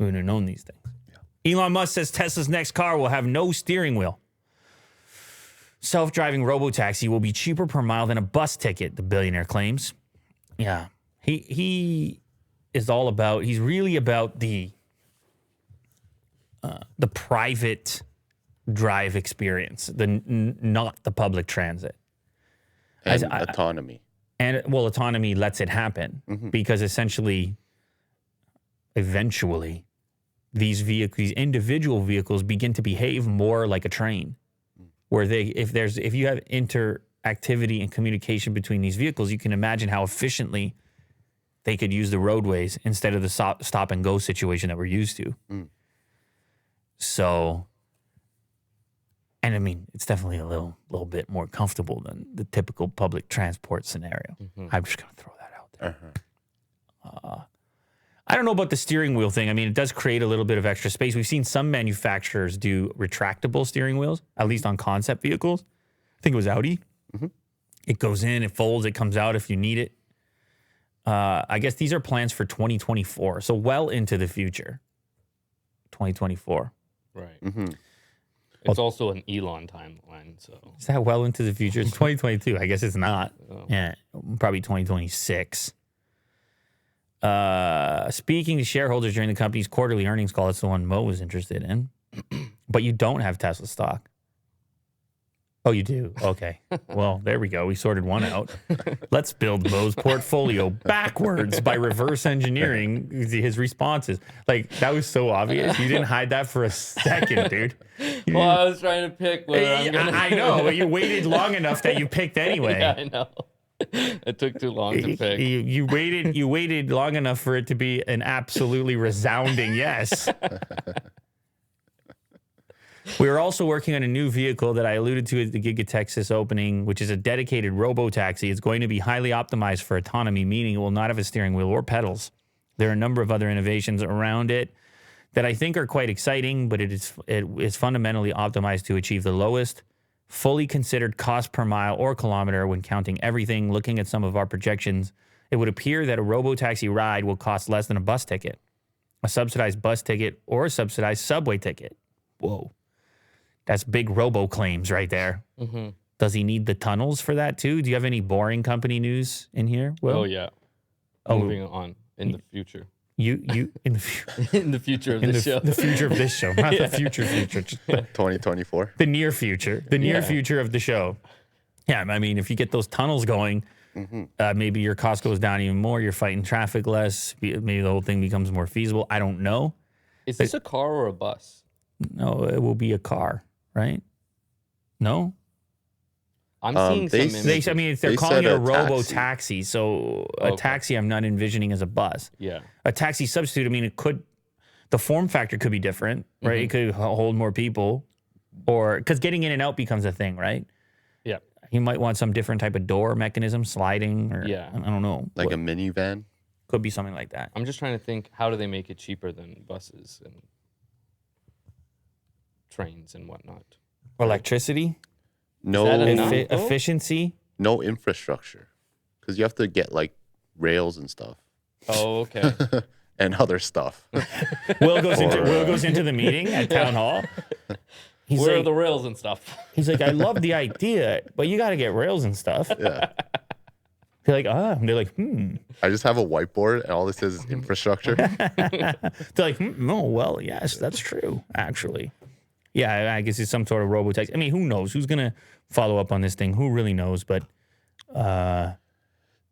We wouldn't have known these things. Yeah. Elon Musk says Tesla's next car will have no steering wheel. Self-driving robo-taxi will be cheaper per mile than a bus ticket, the billionaire claims. Yeah. He is all about, he's really about the private drive experience, not the public transit. And autonomy. And, well, autonomy lets it happen because essentially, eventually, these individual vehicles begin to behave more like a train, where if you have interactivity and communication between these vehicles, you can imagine how efficiently they could use the roadways instead of the stop and go situation that we're used to. So, and I mean, it's definitely a little bit more comfortable than the typical public transport scenario. I'm just going to throw that out there. I don't know about the steering wheel thing. I mean, it does create a little bit of extra space. We've seen some manufacturers do retractable steering wheels, at least on concept vehicles. I think it was Audi. It goes in, it folds, it comes out if you need it. I guess these are plans for 2024, so well into the future. 2024. Right. It's also an Elon timeline, so. Is that well into the future? It's 2022. I guess it's not. Oh. Yeah, probably 2026. Speaking to shareholders during the company's quarterly earnings call, it's the one Mo was interested in. But you don't have Tesla stock. Oh, you do? Okay. Well, there we go. We sorted one out. Let's build Mo's portfolio backwards by reverse engineering his responses. Like, that was so obvious. You didn't hide that for a second, dude. Well, I was trying to pick whether I know, but you waited long enough that you picked anyway. Yeah, I know. It took too long to pick. You waited long enough for it to be an absolutely resounding yes. We are also working on a new vehicle that I alluded to at the Giga Texas opening, which is a dedicated robo-taxi. It's going to be highly optimized for autonomy, meaning it will not have a steering wheel or pedals. There are a number of other innovations around it that I think are quite exciting, but it is fundamentally optimized to achieve the lowest fully considered cost per mile or kilometer when counting everything. Looking at some of our projections, it would appear that a robo-taxi ride will cost less than a bus ticket, a subsidized bus ticket, or a subsidized subway ticket. Whoa. That's big robo claims right there. Does he need the tunnels for that too? Do you have any boring company news in here, Will? Oh, yeah. Moving on in the future. You in the in the future of this show. The future of this show, not the future. Just 2024. The near future. The near future of the show. Yeah, I mean, if you get those tunnels going, maybe your cost goes down even more. You're fighting traffic less. Maybe the whole thing becomes more feasible. I don't know. Is this a car or a bus? No, it will be a car, right? No? I'm seeing some images. They're calling it a robo-taxi. So a taxi I'm not envisioning as a bus. Yeah. A taxi substitute, I mean, the form factor could be different, right? It could hold more people, or because getting in and out becomes a thing, right? Yeah. You might want some different type of door mechanism, sliding, or I don't know. Like a minivan? Could be something like that. I'm just trying to think, how do they make it cheaper than buses and trains and whatnot? Electricity? No efficiency? No infrastructure. Because you have to get like rails and stuff. Oh, okay. And other stuff. Will goes into the meeting at town hall. Where are the rails and stuff? He's like, I love the idea, but you got to get rails and stuff. Yeah. They're like, and they're like, I just have a whiteboard and all this is infrastructure. They're like, no, well, yes, that's true, actually. Yeah, I guess it's some sort of robo-taxi. I mean, who knows? Who's going to follow up on this thing? Who really knows? But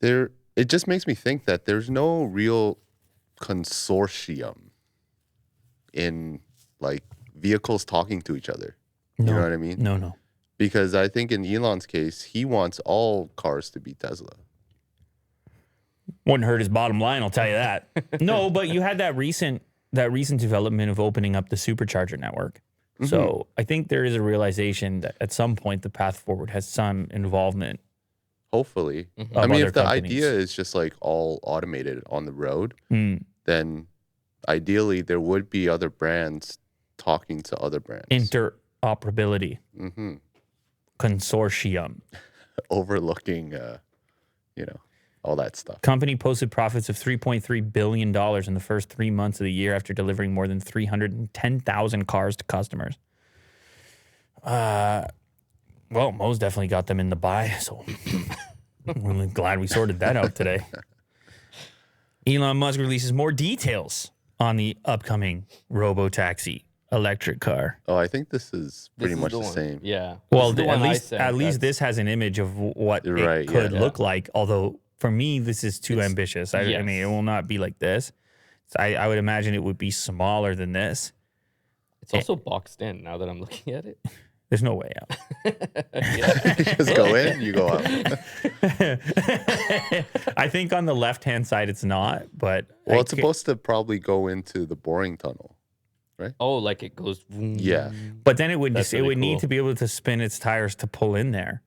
it just makes me think that there's no real consortium in like vehicles talking to each other. You know what I mean? No. Because I think in Elon's case, he wants all cars to be Tesla. Wouldn't hurt his bottom line, I'll tell you that. No, but you had that recent development of opening up the supercharger network. So I think there is a realization that at some point the path forward has some involvement. Hopefully. I mean, if the idea is just like all automated on the road, then ideally there would be other brands talking to other brands. Interoperability. Consortium. Overlooking, all that stuff. Company posted profits of $3.3 billion in the first 3 months of the year after delivering more than 310,000 cars to customers. Well, Mo's definitely got them in the buy, so I'm really glad we sorted that out today. Elon Musk releases more details on the upcoming Robo-Taxi electric car. Oh, I think this is pretty much the same. Yeah. Well, at least this has an image of what it could look like. Although for me, this is too ambitious. I mean, it will not be like this. I would imagine it would be smaller than this. It's also boxed in now that I'm looking at it. There's no way out. Just go in, you go out. I think on the left-hand side it's not, but it's supposed to probably go into the boring tunnel, right? Oh, like it goes. Yeah, but then it would need to be able to spin its tires to pull in there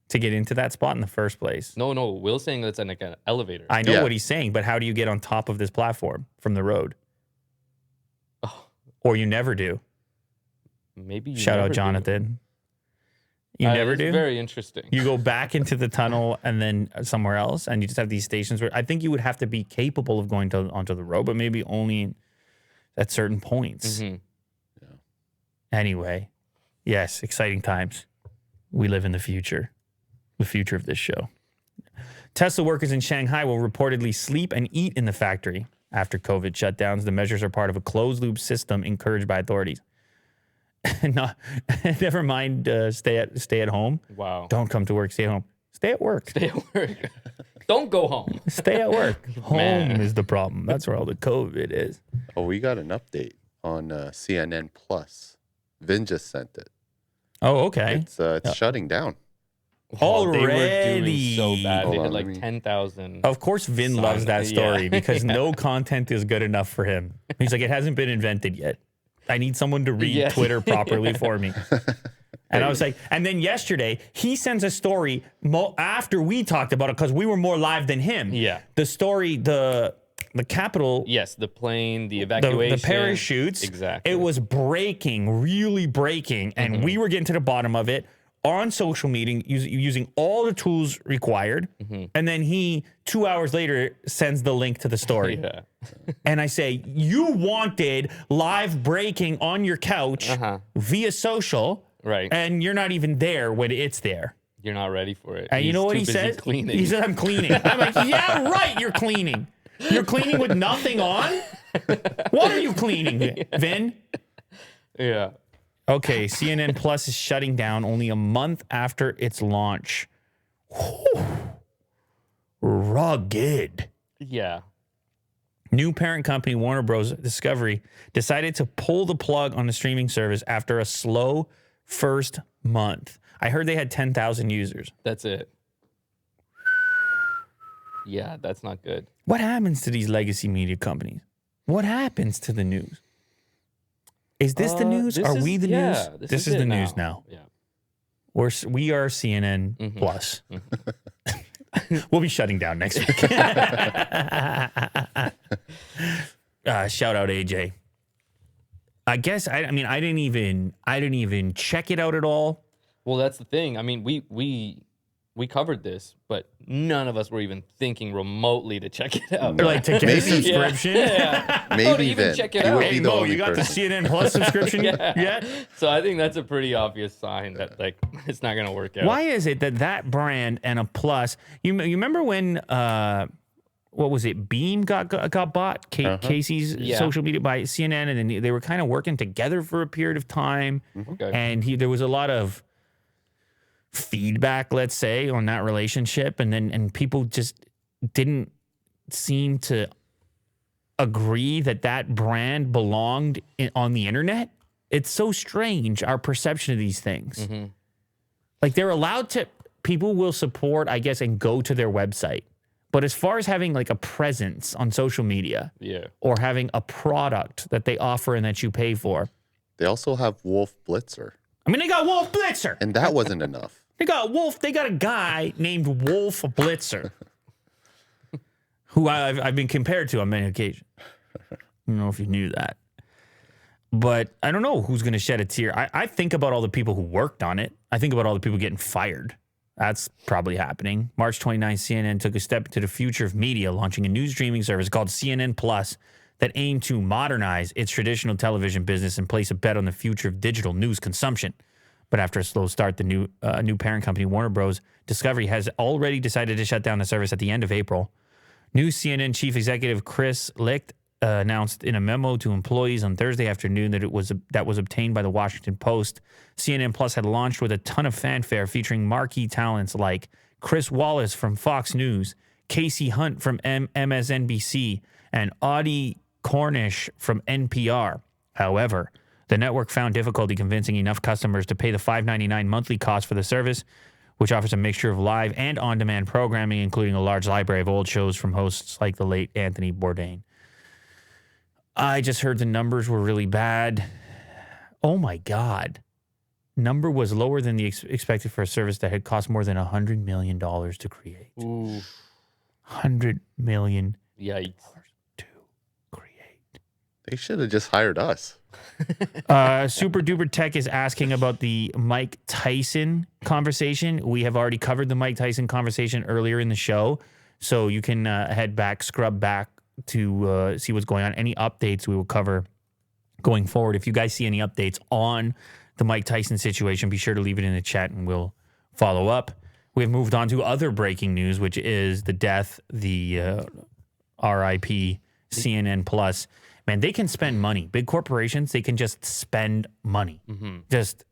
to get into that spot in the first place. No, Will's saying that's like an elevator. I know what he's saying, but how do you get on top of this platform from the road? Oh. Or you never do. Maybe you Shout out Jonathan. You never do? Very interesting. You go back into the tunnel and then somewhere else, and you just have these stations where I think you would have to be capable of going onto the road, but maybe only at certain points. Mm-hmm. Yeah. Anyway, yes, exciting times. We live in the future of this show. Tesla workers in Shanghai will reportedly sleep and eat in the factory after COVID shutdowns. The measures are part of a closed-loop system encouraged by authorities. Never mind stay at home. Wow. Don't come to work, stay at home. Stay at work. Stay at work. Don't go home. Stay at work. Home is the problem. That's where all the COVID is. Oh, we got an update on CNN Plus. Vin just sent it. Oh, okay. It's shutting down. Already. They were doing so bad. Hold They on, had let like me- 10,000. Of course, Vin loves that story because no content is good enough for him. He's like, it hasn't been invented yet. I need someone to read Twitter properly for me. And I was like, and then yesterday, he sends a story after we talked about it because we were more live than him. Yeah. The story, the Capitol. Yes, the plane, the evacuation. The parachutes. Exactly. It was breaking, really breaking. And we were getting to the bottom of it on social media using all the tools required. And then he, 2 hours later, sends the link to the story. Yeah. And I say, you wanted live breaking on your couch via social. Right. And you're not even there when it's there. You're not ready for it. And you know what he said? Cleaning. He said, I'm cleaning. I'm like, yeah, right, you're cleaning. You're cleaning with nothing on? What are you cleaning, Vin? Yeah. Okay, CNN Plus is shutting down only a month after its launch. Whew. Rugged. Yeah. New parent company Warner Bros. Discovery decided to pull the plug on the streaming service after a slow first month. I heard they had 10,000 users. That's it. Yeah, that's not good. What happens to these legacy media companies? What happens to the news? Is this the news? Are we the news? This is the news now. Yeah. We are CNN Plus. We'll be shutting down next week. Shout out AJ. I guess I didn't even check it out at all. Well, that's the thing. I mean, we covered this, but none of us were even thinking remotely to check it out. Or like to get a subscription. Yeah. Maybe even Vin. check it He out. would Hey be the Mo, only you got the person. CNN Plus subscription yet? So I think that's a pretty obvious sign that like it's not gonna work out. Why is it that brand and a Plus? You remember when what was it? Beam got bought. Casey's social media by CNN, and then they were kind of working together for a period of time. Okay. And there was a lot of feedback, let's say, on that relationship, and people just didn't seem to agree that brand belonged on the internet. It's so strange, our perception of these things. Like they're allowed to, people will support, I guess, and go to their website. But as far as having like a presence on social media or having a product that they offer and that you pay for. They also have Wolf Blitzer. I mean, they got Wolf Blitzer. And that wasn't enough. They got a guy named Wolf Blitzer who I've been compared to on many occasions. I don't know if you knew that. But I don't know who's going to shed a tear. I think about all the people who worked on it. I think about all the people getting fired. That's probably happening. March 29th, CNN took a step into the future of media, launching a new streaming service called CNN Plus that aimed to modernize its traditional television business and place a bet on the future of digital news consumption. But after a slow start, the new parent company, Warner Bros. Discovery, has already decided to shut down the service at the end of April. New CNN chief executive Chris Licht announced in a memo to employees on Thursday afternoon that that was obtained by the Washington Post. CNN Plus had launched with a ton of fanfare, featuring marquee talents like Chris Wallace from Fox News, Casey Hunt from MSNBC, and Audie Cornish from NPR. However, the network found difficulty convincing enough customers to pay the $5.99 monthly cost for the service, which offers a mixture of live and on-demand programming, including a large library of old shows from hosts like the late Anthony Bourdain. I just heard the numbers were really bad. Oh my God. Number was lower than the expected for a service that had cost more than $100 million to create. Ooh. $100 million. Yikes. To create. They should have just hired us. Super Duper Tech is asking about the Mike Tyson conversation. We have already covered the Mike Tyson conversation earlier in the show, so you can scrub back to see what's going on. Any updates we will cover going forward. If you guys see any updates on the Mike Tyson situation, be sure to leave it in the chat and we'll follow up. We have moved on to other breaking news, which is the death, the RIP CNN Plus. Man, they can spend money. Big corporations, they can just spend money. Just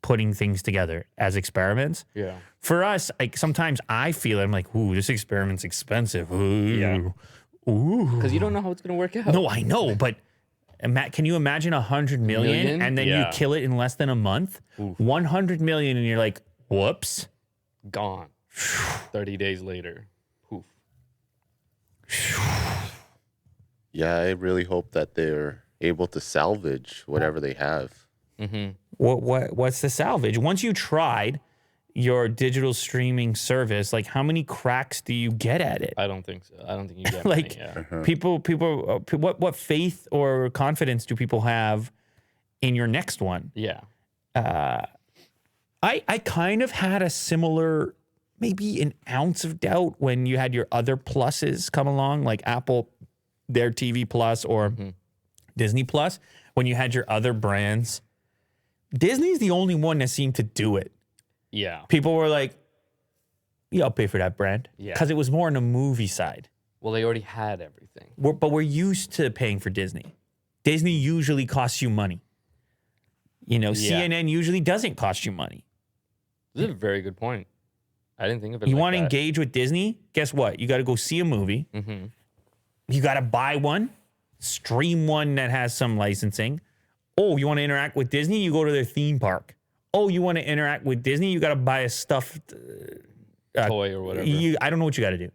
putting things together as experiments. Yeah. For us, like sometimes I feel it. I'm like, ooh, this experiment's expensive. Ooh. Yeah. Ooh. Because you don't know how it's going to work out. No, I know, but can you imagine 100 million and then you kill it in less than a month? Oof. 100 million and you're like, whoops. Gone. 30 days later. Poof. Yeah, I really hope that they're able to salvage whatever they have. Mm-hmm. What's the salvage? Once you tried your digital streaming service, like how many cracks do you get at it? I don't think so. I don't think you get like many, people. What faith or confidence do people have in your next one? Yeah. I kind of had a similar, maybe an ounce of doubt when you had your other pluses come along, like Apple, their TV Plus, or Disney Plus. When you had your other brands, Disney's the only one that seemed to do it. Yeah. People were like, yeah, I'll pay for that brand. Yeah. Because it was more on the movie side. Well, they already had everything. But we're used to paying for Disney. Disney usually costs you money. You know, CNN usually doesn't cost you money. This is a very good point. I didn't think of it You like want to that. engage with Disney? Guess what? You got to go see a movie. Mm-hmm. You got to buy one, stream one that has some licensing. Oh, you want to interact with Disney? You go to their theme park. Oh, you want to interact with Disney? You got to buy a stuffed toy or whatever. I don't know what you got to do.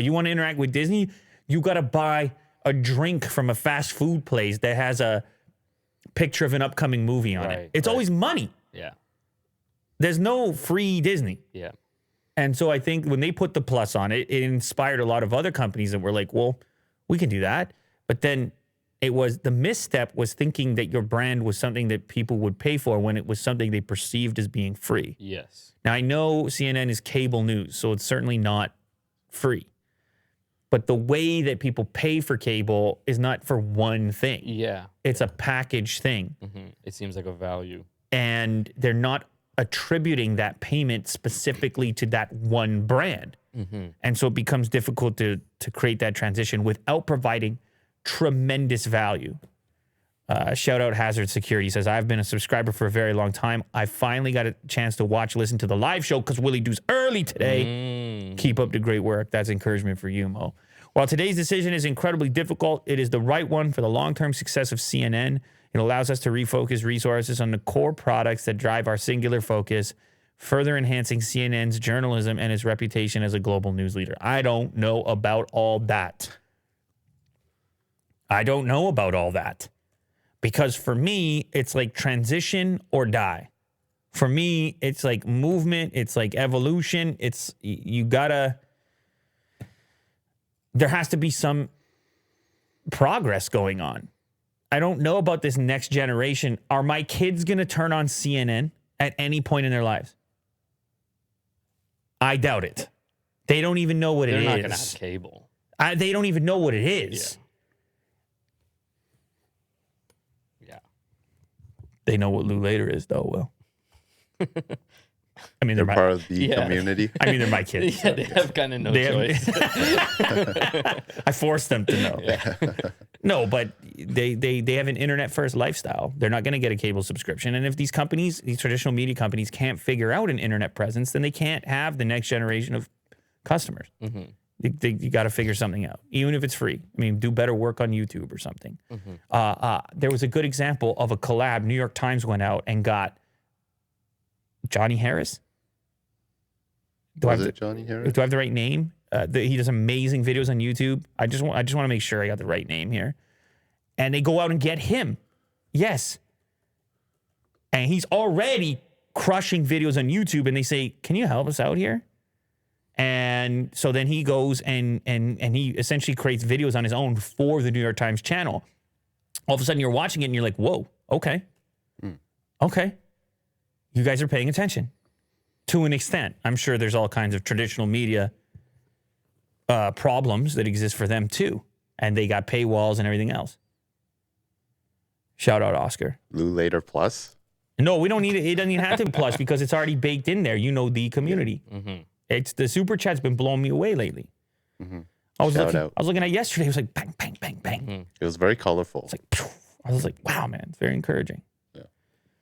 You want to interact with Disney? You got to buy a drink from a fast food place that has a picture of an upcoming movie on it. It's always money. Yeah. There's no free Disney. Yeah. And so I think when they put the plus on it, it inspired a lot of other companies that were like, well, we can do that. But then the misstep was thinking that your brand was something that people would pay for when it was something they perceived as being free. Yes. Now, I know CNN is cable news, so it's certainly not free. But the way that people pay for cable is not for one thing. Yeah. It's a package thing. It seems like a value. And they're not attributing that payment specifically to that one brand. And so it becomes difficult to create that transition without providing tremendous value. Shout out Hazard Security says, I've been a subscriber for a very long time. I finally got a chance to listen to the live show because Willie Doo's early today. Keep up the great work. That's encouragement for you, Mo. While today's decision is incredibly difficult, it is the right one for the long-term success of CNN. It allows us to refocus resources on the core products that drive our singular focus, further enhancing CNN's journalism and its reputation as a global news leader. I don't know about all that. Because for me, it's like transition or die. For me, it's like movement. It's like evolution. There has to be some progress going on. I don't know about this next generation. Are my kids going to turn on CNN at any point in their lives? I doubt it. They don't even know what it is. They're not going to have cable. They don't even know what it is. Yeah. They know what Later is, though, Will. I mean, They're part of the community. I mean, they're my kids. Yeah, they have kind of no choice. I forced them to know. Yeah. No, but they have an internet-first lifestyle. They're not going to get a cable subscription. And if these companies, these traditional media companies, can't figure out an internet presence, then they can't have the next generation of customers. Mm-hmm. You got to figure something out, even if it's free. I mean, do better work on YouTube or something. Mm-hmm. There was a good example of a collab. New York Times went out and got Johnny Harris. Was it Johnny Harris? Do I have the right name? He does amazing videos on YouTube. I just want to make sure I got the right name here. And they go out and get him. Yes. And he's already crushing videos on YouTube. And they say, "Can you help us out here?" And so then he goes and he essentially creates videos on his own for the New York Times channel. All of a sudden you're watching it and you're like, whoa, okay. Okay. You guys are paying attention to an extent. I'm sure there's all kinds of traditional media problems that exist for them too. And they got paywalls and everything else. Shout out Oscar. Later Plus? No, we don't need it. It doesn't even have to be plus because it's already baked in there. You know, the community. Mm-hmm. It's the super chat's been blowing me away lately. Mm-hmm. I was looking at yesterday. It was like bang, bang, bang, bang. Mm-hmm. It was very colorful. It's like, I was like, wow, man, it's very encouraging.